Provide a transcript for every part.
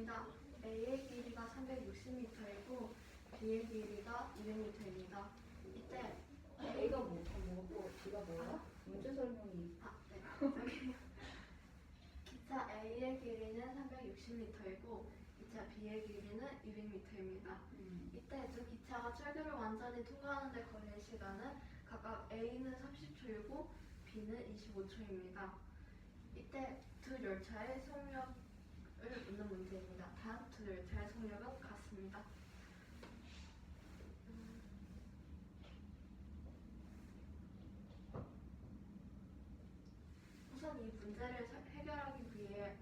있습니다. A의 길이가 360m이고 B의 길이가 200m입니다. 이때 A가 뭐고 B가 뭐야? 문제 설명이. 네. 여기 기차 A의 길이는 360m이고 기차 B의 길이는 200m입니다. 이때 두 기차가 철교를 완전히 통과하는 데 걸릴 시간은 각각 A는 30초이고 B는 25초입니다. 이때 두 열차의 속력을 묻는 문제입니다. 단 두 열차의 속력은 같습니다. 우선 이 문제를 해결하기 위해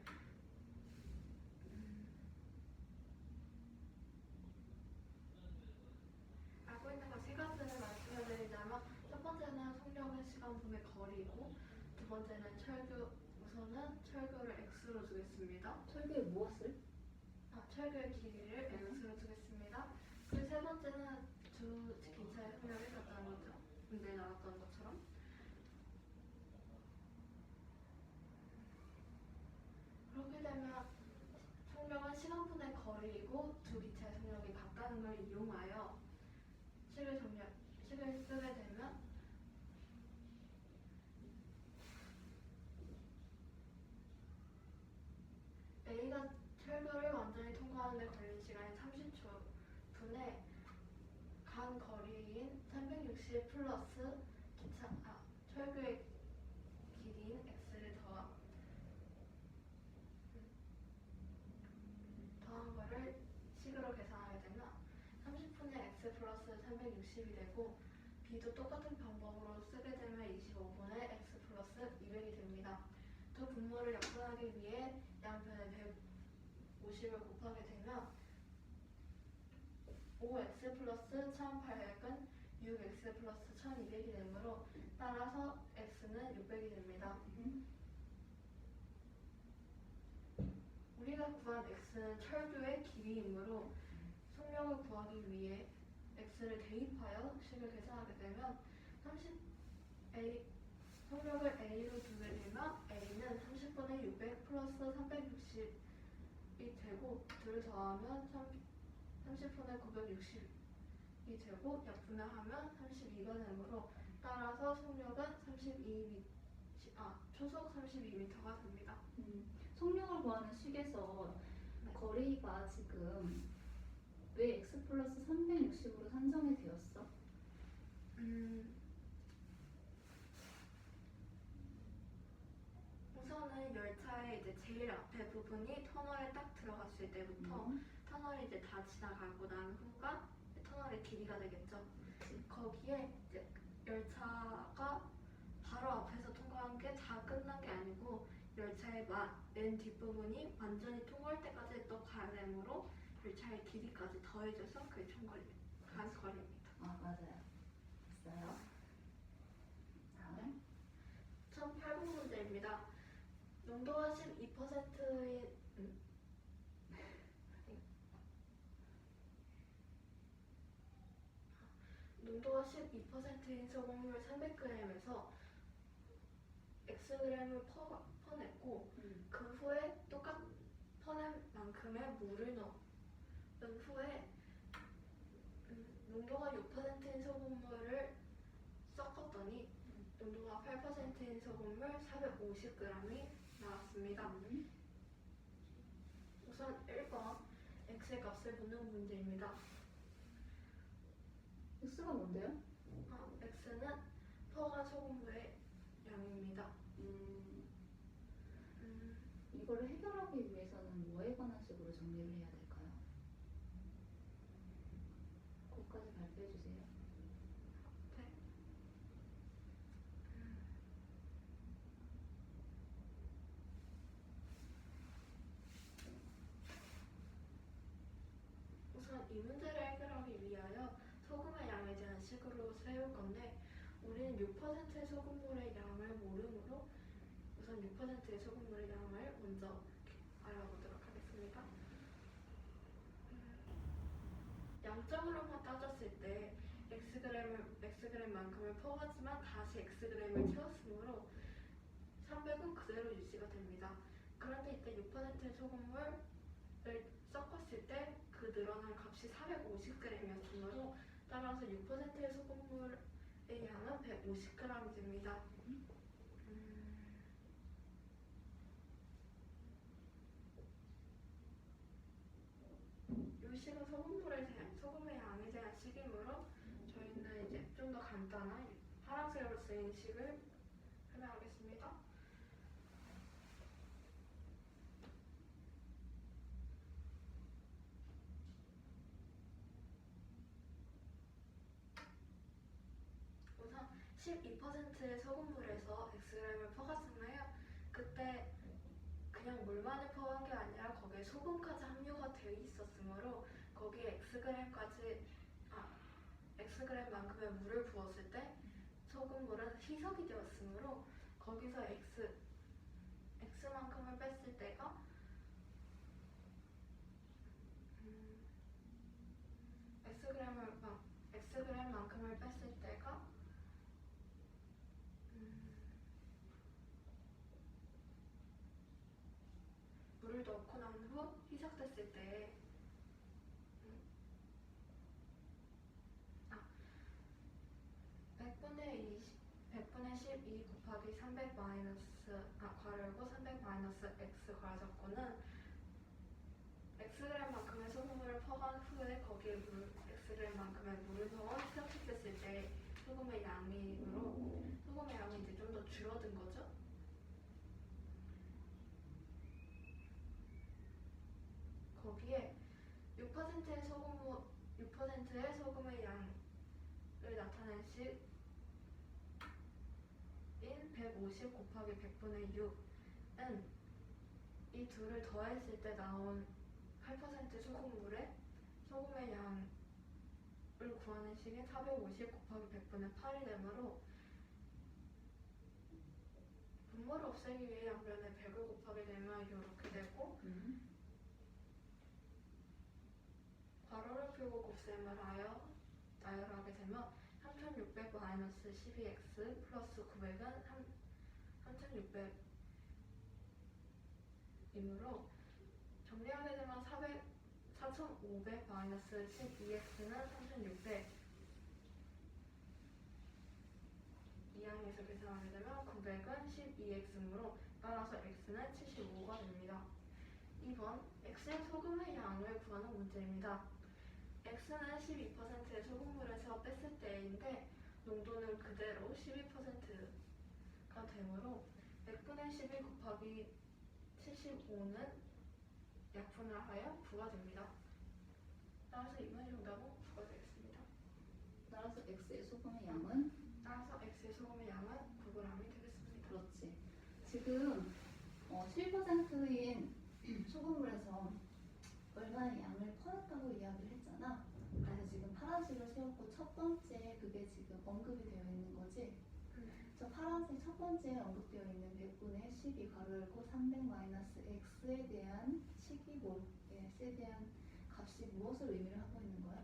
알고 있는 것 세 가지를 말씀해드리자면 첫 번째는 속력은 시간분의 거리이고 두 번째는 우선은 철교를 x로 두겠습니다. 철교에 무엇을? 철교의 길이를 x로 두겠습니다. 그리고 세 번째는 두 기차의 속력이 같다는 거죠. 문제에 나왔던 것처럼. 그렇게 되면 속력은 시간분의 거리이고 두 기차의 속력이 같다는 걸 이용하여 식을 쓰게 되면 A가 철교를 완전히 통과하는 데 걸린 시간이 30초 분에 간 거리인 360 플러스 철교의 길이인 x를 더한 거를 식으로 계산하게 되면 30분의 x 플러스 360이 되고 b도 똑같은 방법으로 쓰게 되면 25분의 x 플러스 200이 됩니다. 두 분모를 역분하기 위해 양변에 150을 곱하게 되면 5x 플러스 1800은 6x 플러스 1200이 되므로 따라서 x는 600이 됩니다. 우리가 구한 x는 철교의 길이이므로 속력을 구하기 위해 x를 대입하여 식을 계산하게 되면 속력을 a로 두게 되면 a는 30분의 600 플러스 360이 되고 둘을 더하면 30분의 960이 되고 약분하면 32가 되므로 따라서 속력은 초속 32m가 됩니다. 속력을 구하는 식에서 거리가 지금 왜 x 플러스 360으로 산정이 되었어? 우선은 열차의 이제 제일 앞에 부분이 터널에 딱 들어갔을 때부터 터널이 이제 다 지나가고 난 후가 터널의 길이가 되겠죠. 거기에 이제 열차가 바로 앞에서 통과한 게 다 끝난 게 아니고 열차의 맨 뒷부분이 완전히 통과할 때까지 또 가야 되므로 열차의 길이까지 더해져서 그게 총 간 거리입니다. 맞아요. 됐어요. 다음. 1008번 문제입니다. 농도가 12%인 농도가 12%인 소금물 300g에서 xg을 퍼냈고 그 후에 퍼낸 만큼의 물을 넣은 후에 농도가 6%인 소금물을 섞었더니 농도가 8%인 소금물 450g이 나왔습니다. 우선 1번 x의 값을 묻는 문제입니다. x가 뭔데요? x는 퍼간 소금물의 양입니다. 이거를 해결하기 위해서는 뭐에 관한 식으로 정리를 해야 될까요? 그것까지 발표해 주세요. 네. 우선 이 문제를 해결하기 위하여 소금의 양에 대한 식으로 세울 건데 우리는 6%의 소금물의 양을 모르므로 우선 6%의 소금물의 양을 먼저 알아보도록 하겠습니다. 양적으로만 따졌을 때 xg만큼을 퍼가지만 다시 xg을 채웠으므로 300은 그대로 유지가 됩니다. 그런데 이때 6%의 소금물을 그 늘어난 값이 450g이었으므로 따라서 6%의 소금물의 양은 150g 됩니다. 이 식은 소금의 양에 대한 식이므로 저희는 이제 좀 더 간단한 파란색으로 쓰인 식을 설명하겠습니다. 우선 12%의 소금물에서 Xg을 퍼갔잖아요. 그때 그냥 물만을 퍼간 게 아니라 거기에 소금까지 함유가 되어 있었으므로 거기에 Xg만큼의 물을 부었을 때 소금물은 희석이 되었으므로 거기서 X만큼을 뺐을 때가 Xg만큼을 뺐을 때가 물을 넣고 난 후 희석됐을 때 100분의 12 곱하기 300 괄호열고 300 마이너스 x 괄호는 Xg만큼의 소금물을 퍼간 후에 거기에 Xg만큼의 물을 넣어 희석했을 때 소금의 양이므로 소금의 양이 이제 좀 더 줄어든 거죠. 거기에 6%의 소금의 양을 나타낸 식인 150 곱하기 100분의 6은 이 둘을 더했을 때 나온 8% 소금의 양을 구하는 식인 450 곱하기 100분의 8이 되므로 분모를 없애기 위해 양변에 100을 곱하게 되면 이렇게 되고 괄호를 풀고 곱셈을 하여 나열하게 되면 3600 마이너스 12x 플러스 900은 3600이므로 정리하게 되면 4500 마이너스 12x는 3600 이항에서 계산하게 되면 900은 12x이므로 따라서 x는 75가 됩니다. 2번 x의 소금의 양을 구하는 문제입니다. x는 12%의 소금물에서 뺐을 때인데 농도는 그대로 12%가 되므로 100분의 12 곱하기 75는 약분을 하여 9가 됩니다. 따라서 이번 정답은 9가 되겠습니다. 따라서 X의 소금의 양은? 따라서 X의 소금의 양은 9g이 되겠습니다. 그렇지. 지금 12%인 소금물에서 얼마의 양을 퍼냈다고 이야기를 했잖아. 그래서 지금 파란색을 세웠고 첫 번째 그게 지금 언급이 되어 있는 거지. 저 파란색 첫 번째에 언급되어 있는 100분의 12 괄호열고 300 마이너스 x에 대한 x에 대한 값이 무엇을 의미를 하고 있는 거야?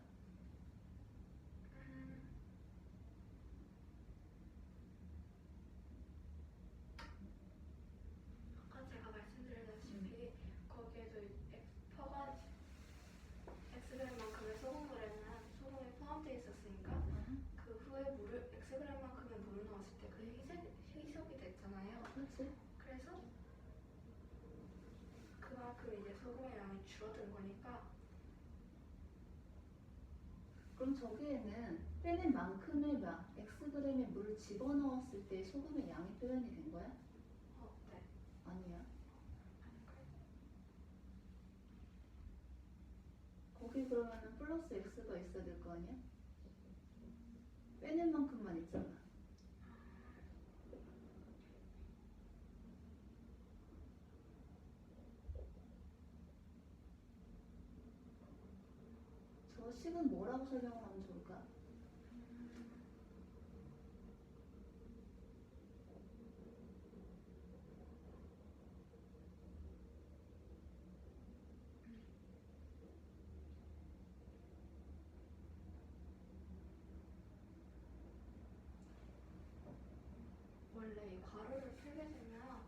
아까 제가 말씀드렸다시피 거기에도 Xg만큼의 소금물에는 소금이 포함되어 있었으니까 그 후에 Xg만큼의 물을 넣었을 때 그게 희석이 됐잖아요. 그렇지. 그래서 그만큼 이제 소금의 양이 줄어든 거니까. 그럼 저기에는 빼낸 만큼의 Xg의 물을 집어넣었을 때 소금의 양이 표현이 된 거야? 네. 아니야. 거기 그러면은 플러스 X가 있어야 될 거 아니야? 빼낸 만큼만 있잖아. 저 식은 뭐라고 설명을 하면 좋을까? 원래 이 괄호를 풀게 되면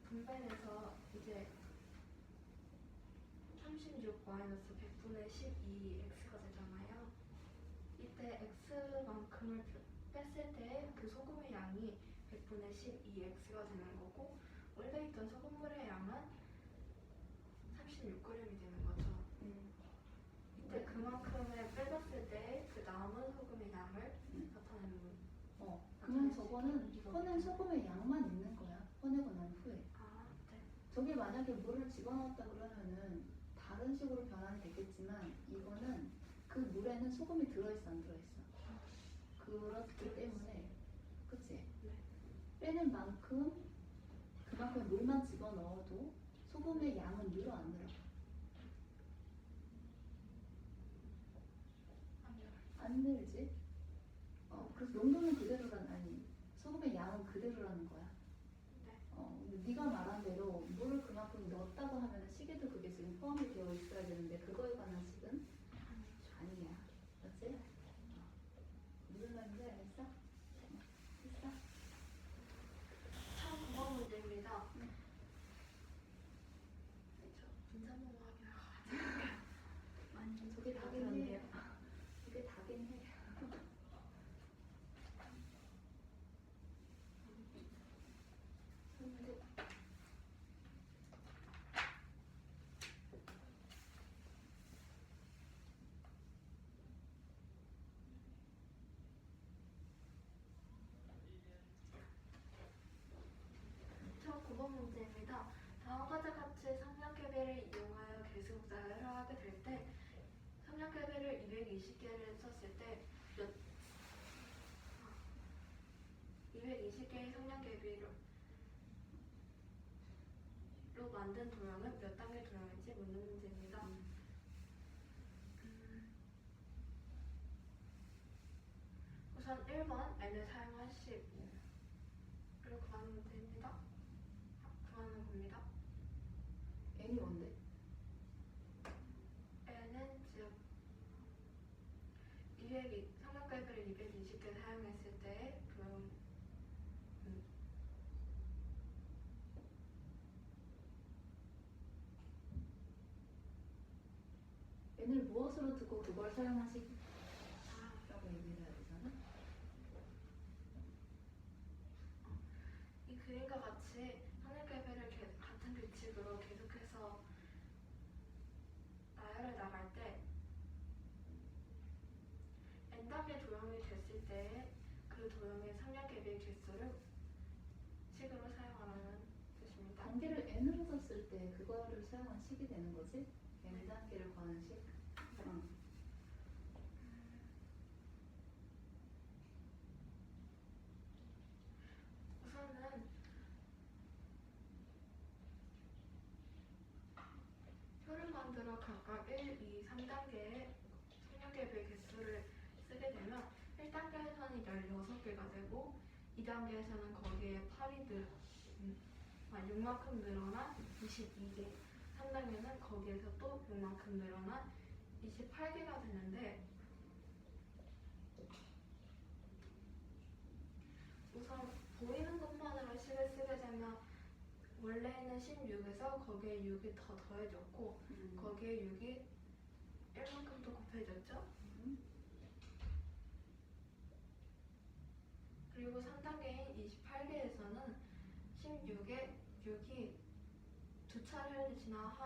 분배해서 이제 36 마이너스 100분의 12x가 되잖아요. 이때 x만큼을 뺐을 때 그 소금의 양이 100분의 12x가 되는 거고, 원래 있던 소금물의 양은 36g이 되는 거죠. 이때 그만큼을 빼줬을 때 그 남은 소금의 양을 나타내는 그러면 저거는 퍼낸 소금의 양만 있는 거야. 퍼내고 난 후에. 네. 저게 만약에 물을 집어넣었다 그러면은 다른 식으로 변환이 되겠지만 이거는 그 물에는 소금이 들어있어 안 들어있어? 그렇기 때문에 그치? 네. 빼는 만큼 그만큼 물만 집어넣어도 소금의 양은 늘어 안 늘어? 안 늘지? 그래서 농도는 그대로란 아니 소금의 양은 그대로라는 거야. 네. 근데 네가 말한 대로 물을 그만큼 넣었다고 하면 식에도 그게 지금 포함이 되어 있어야 되는데 그거에 관한 식은 아니야. 맞지? 무슨 말인지 알겠어? 했어? 참 고마운 문제입니다. 저 분자번호 확인하고 많이 저게 다긴 해. 저게 다긴 해. 근데 첫 9번 문제입니다. 다음과 같이 삼량계배를 이용하여 계수국자를 하게 될 때 삼량계배를 220개를 썼을 때 220개의 삼량계비로 만든 도형은 몇 단계 도형인지 묻는 문제입니다. 우선 1번 n을 사용한 식을 구하는 문제입니다. 구하는 겁니다. n이 뭔데? n은 즉 삼각관계를 220개 사용했을 때 도형 n을 무엇으로 두고 그걸 사용한 식이라고 얘기를 해야 되잖아? 이 그림과 같이 삼각관계를 같은 규칙으로 계속해서 나열해 나갈 때 n단계 도형이 됐을 때 그 도형의 삼각관계의 개수를 식으로 사용하라는 뜻입니다. 단계를 n으로 줬을 때 그거를 사용한 식이 되는 거지? n 단계를 구하는 식? 우선은 표를 만들어 각각 1, 2, 3단계의 삼각관계의 개수를 쓰게 되면 1단계에서는 16개가 되고 2단계에서는 거기에 6만큼 늘어난 22개, 3단계는 거기에서 또 6만큼 늘어난 28개가 되는데 우선 보이는 것만으로 식을 쓰게 되면 원래는 16에서 거기에 6이 더 더해졌고 거기에 6이 1만큼 더 곱해졌죠? 그리고 3단계인 28개에서는 16에 6이 두 차례를 지나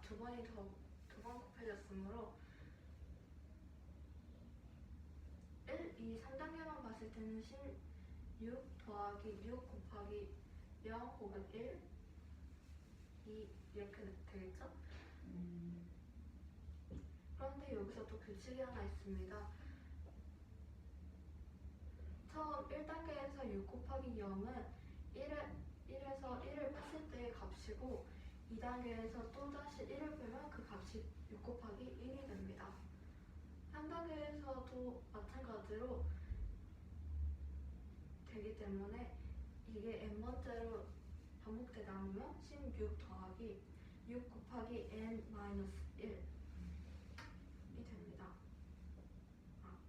두 번 곱해졌으므로 1, 2, 3단계만 봤을 때는 16 더하기 6 곱하기 0 혹은 1, 2 이렇게 되겠죠? 그런데 여기서 또 규칙이 하나 있습니다. 처음 1단계에서 6 곱하기 0은 1에서 1을 뺐을 때의 값이고 2단계에서 또다시 1을 빼면 그 값이 6 곱하기 1이 됩니다. 3단계에서도 마찬가지로 되기 때문에 이게 n번째로 반복되다 보면 16 더하기 6 곱하기 n-1이 됩니다.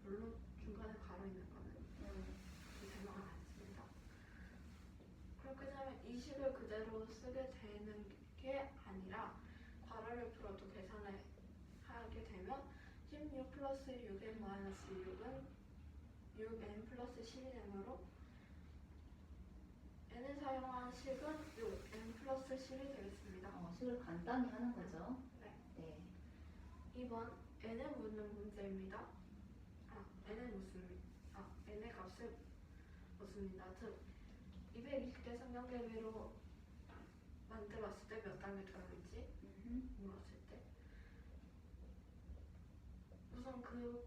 물론 중간에 가로 있는 거는 설명을 안 했습니다. 그렇게 되면 이 식을 그대로 쓰게 되는 게 게 아니라 괄호를 풀어도 계산을 하게 되면 16 플러스 6n 마이너스 6은 6n 플러스 10이 되므로 n을 사용한 식은 6n 플러스 10이 되겠습니다. 식을 간단히 하는 거죠. 네. 네. 2번 n을 묻는 문제입니다. n의 값을 묻습니다. 즉 220개 삼각형으로 만들었을 때 몇 단계 도형이지? 물었을 때 우선 그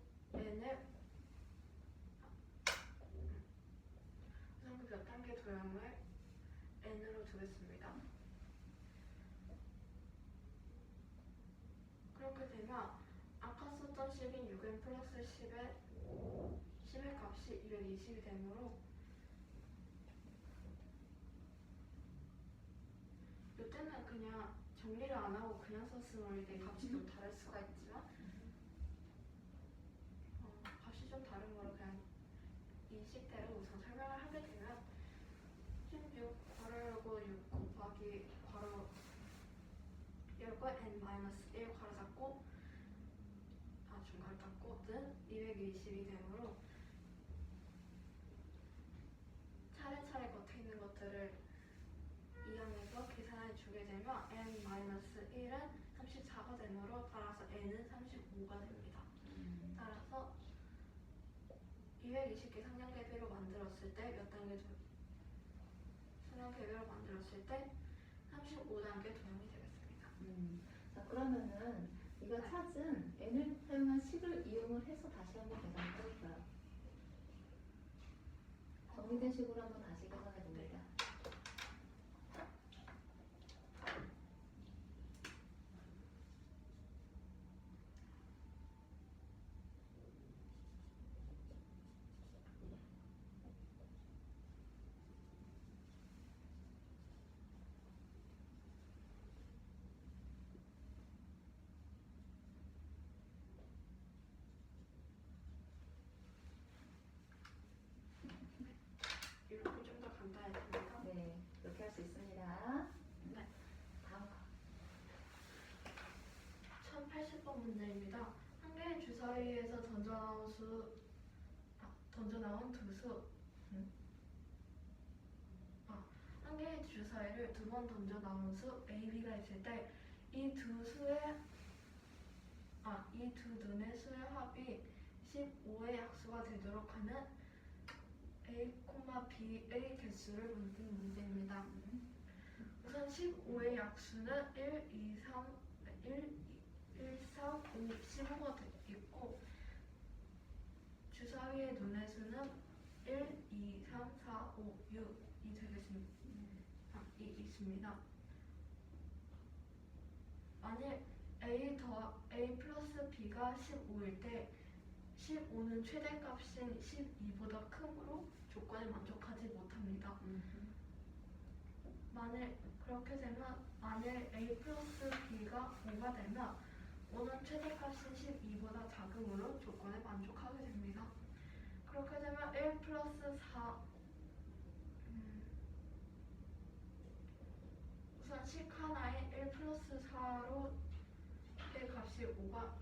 몇 단계 도형을 n으로 두겠습니다. 그렇게 되면 아까 썼던 식인 6n 플러스 10의 값이 220이 되므로 이때는 그냥 정리를 안 하고 그냥 썼으면 이게 값이 좀 다를 수가 있지만 값이 좀 다른 거를 그냥 이 식대로 우선 설명을 하게 되면 16 괄호 열고 6 곱하기 괄호 열고 n 마이너스 1 괄호 닫고 중괄호 닫고 는 220이 되므로 차례차례 겉에 있는 것들을 이용해서 계산해 주게 되면 n-1은 34가 되므로 따라서 n은 35가 됩니다. 따라서 220개 상량계비로 만들었을 때 몇 단계 상량계비로 만들었을 때 35단계 도형이 되겠습니다. 자, 그러면은 네가 찾은 n을 사용한 식을 이용을 해서 다시 한번 계산해 볼까요? 정리된 식으로 한번 다시 계산해 봅니다. 이렇게 좀 더 간단해집니다. 네, 이렇게 할 수 있습니다. 네. 다음 거. 1080번 문제입니다. 한 개의 주사위에서 던져나온 두 수. 한 개의 주사위를 두 번 던져나온 수 A, B가 있을 때 이 두 눈의 수의 합이 15의 약수가 되도록 하는 A, B의 개수를 묻는 문제입니다. 우선 15의 약수는 1, 2, 3, 5, 15가 있고 주사위의 눈의 수는 1, 2, 3, 4, 5, 6이 되겠습니다. 있습니다. 만일 A 플러스 B가 15일 때 15는 최대값인 12보다 크므로 조건에 만족하지 못합니다. 그렇게 되면 만일 A 플러스 B가 5가 되면 5는 최대값인 12보다 작으므로 조건에 만족하게 됩니다. 그렇게 되면 1 플러스 4 우선 식 하나에 1 플러스 4로 의 값이 5가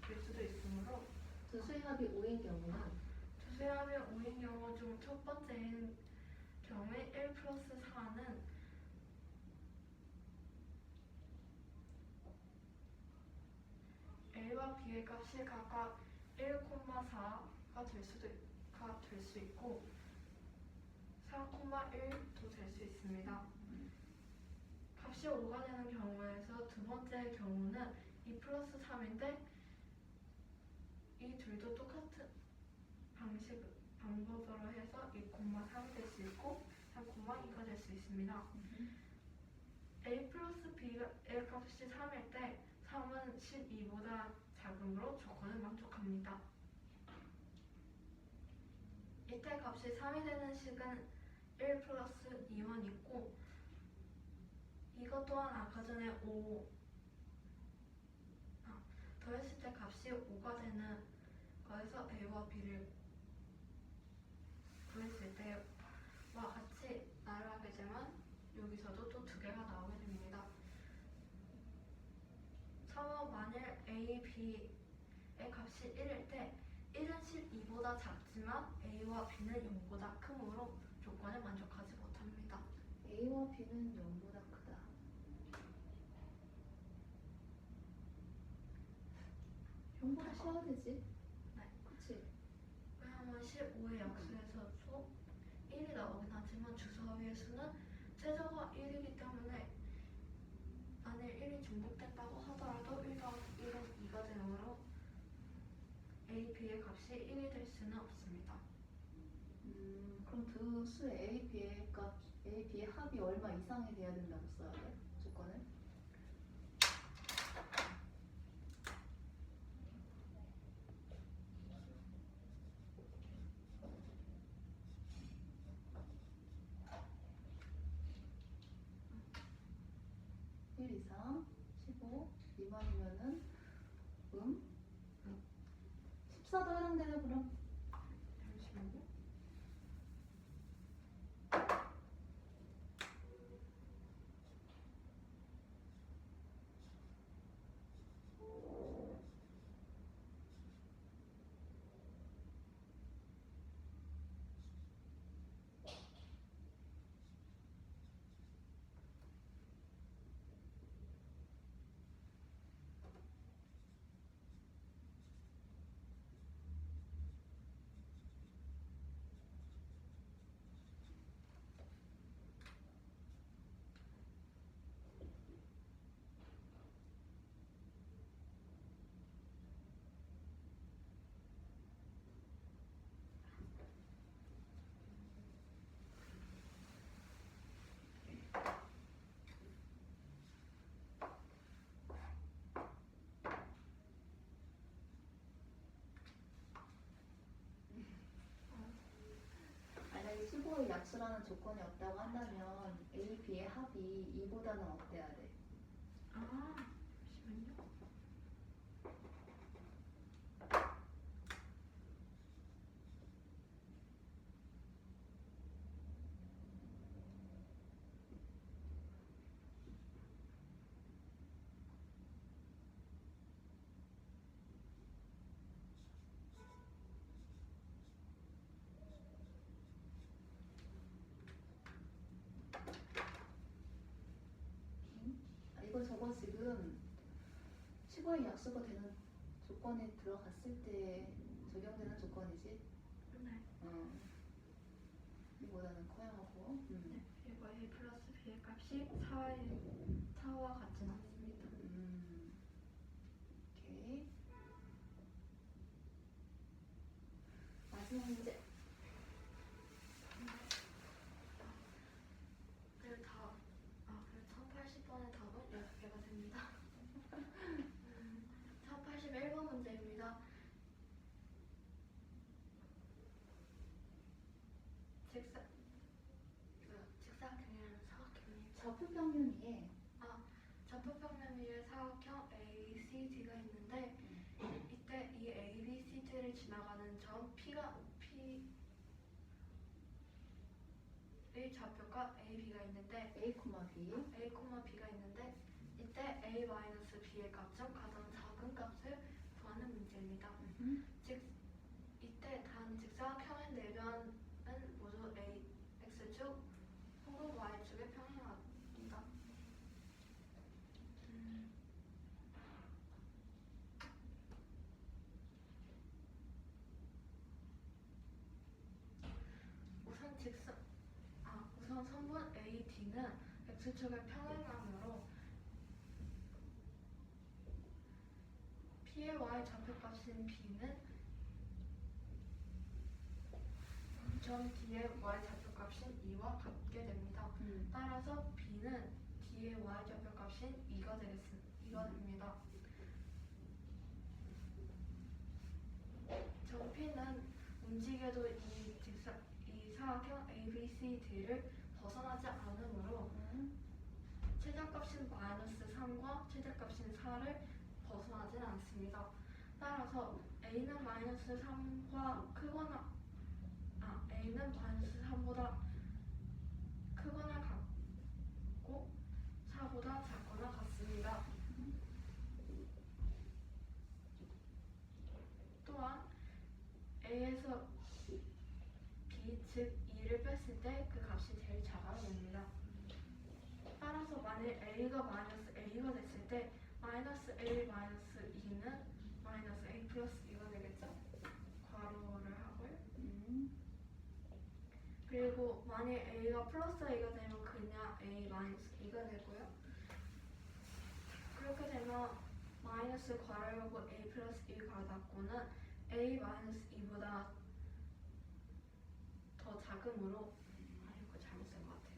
될 수도 있으므로 두 수의 합이 5인 경우는 두수의 합이 5인 경우 중 첫 번째인 경우에 1 플러스 4는 A와 B의 값이 각각 1,4가 될 수 있고 4,1도 될 수 있습니다. 값이 5가 되는 경우에서 두 번째 경우는 2 플러스 3인데 이 둘도 똑같은 방법으로 해서 2,3이 될 수 있고 3,2가 될 수 있습니다. A 플러스 B의 값이 3일 때 3은 12보다 작으므로 조건을 만족합니다. 이때 값이 3이 되는 식은 1 플러스 2만 있고 이것 또한 아까 전에 더했을 때 값이 5가 되는 거에서 A와 B를 구했을 때와 같이 나열하게 되면 여기서도 또 두 개가 나오게 됩니다. A, B의 값이 1일 때 1은 실2보다 작지만 A와 B는 0보다 크므로 조건을 만족하지 못합니다. A와 B는 0보다 크다. 0보다 쉬어야 되지? 네. 그치? 왜냐하면 실5의 약수에서도 1이 나오긴 하지만 주소위의 수는 최저가 1이기 때문에 만일 1이 중복된다고 하더라도 1 더하기 1은 2가 되므로 A, B의 값이 1이 될 수는 없습니다. 그럼 그 수 A, B의 값, A, B의 합이 얼마 이상이 돼야 된다고 써야 돼? 조건을? 일 이상, 15 미만이면은 14도 해당되네 그럼. 잠시만요. 만약에 15의 약수라는 조건이 없다고 한다면 A, B의 합이 2보다는 어때야 돼? 잠시만요. 이거 저거 지금 15의 약수가 되는 조건에 들어갔을 때 적용되는 조건이지? 네. 이보다는 커야 하고. 네. 그리고 A 플러스 B의 값이 4와 같진 않습니다. 오케이. 마지막 문제. 그리고 1080번의 답은 6개가 됩니다. 1081번 문제입니다. 직사각형이라는 사각형이 좌표평면이에 좌표평면위에 사각형 ACD가 있는데 이때 이 ABCD를 지나가는 점 P의 좌표가 AB가 있는데 A, B. A, B가 있는데 이때 A-B의 값 중 가장 작은 값을 구하는 문제입니다. 즉 이때 단 직사각형의 내변은 모두 X축 혹은 Y축에 평행합니다. 우선 선분 AD는 X축에 평행하므로 P의 Y 좌표값인 B는 점 D의 Y 좌표값인 2와 같게 됩니다. 따라서 B는 D의 Y 좌표값인 2가 됩니다. 점 P는 움직여도 이 사각형 ABCD를 벗어나지 않으므로 최저값인 -3과 최저값인 4를 벗어나진 않습니다. 따라서 A는 -3과 A는 -3보다 크거나 같고 4보다 작거나 같습니다. 만일 a가 마이너스 a가 됐을 때 마이너스 a 마이너스 2는 마이너스 a 플러스 2가 되겠죠? 괄호를 하고요. 그리고 만일 a가 플러스 a가 되면 그냥 a 마이너스 2가 되고요. 그렇게 되면 마이너스 괄호를 하고 a 플러스 2가 닫고는 a 마이너스 2보다 더 작으므로 이거 잘못 쓴 것 같아요.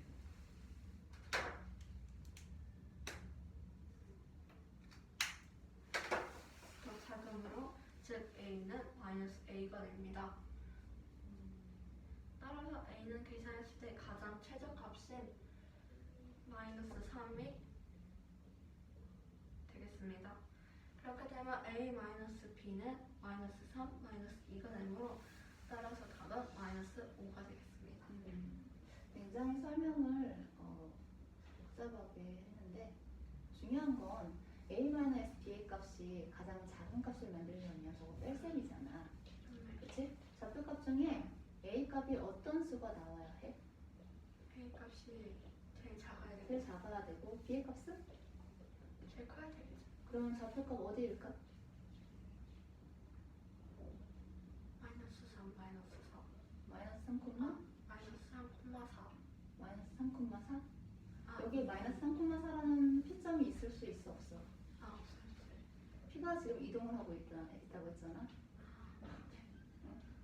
더 작으므로 즉 a는 마이너스 a가 됩니다. 따라서 a는 계산했을 때 가장 최저값인 마이너스 3이 되겠습니다. 그렇게 되면 a 마이너스 b는 마이너스 3, 마이너스 2가 되므로 따라서 답은 마이너스 5가 되겠습니다. 굉장히 설명을 복잡하게 했는데 중요한 건 a-b의 값이 가장 작은 값을 만들려면 저거 뺄셈이잖아. 그치? 좌표값 중에 a 값이 어떤 수가 나와야 해? a 값이 제일 작아야 되고 제일 작아야 되고 b의 값은? 제일 커야 되겠죠. 그러면 좌표값 어디일까? 마이너스 3, 마이너스 4, 마이너스 3, 마이너스 3,4. 마이너스 3,4? 아, 여기 마이너스 3,4라는 피점이 있을 수 있어 없어? 없어요. P가 지금 이동을 하고 있다고 했잖아.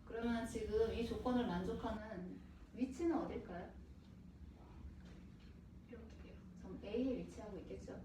그러면 지금 이 조건을 만족하는 위치는 어딜까요? 여기요. 점 A에 위치하고 있겠죠.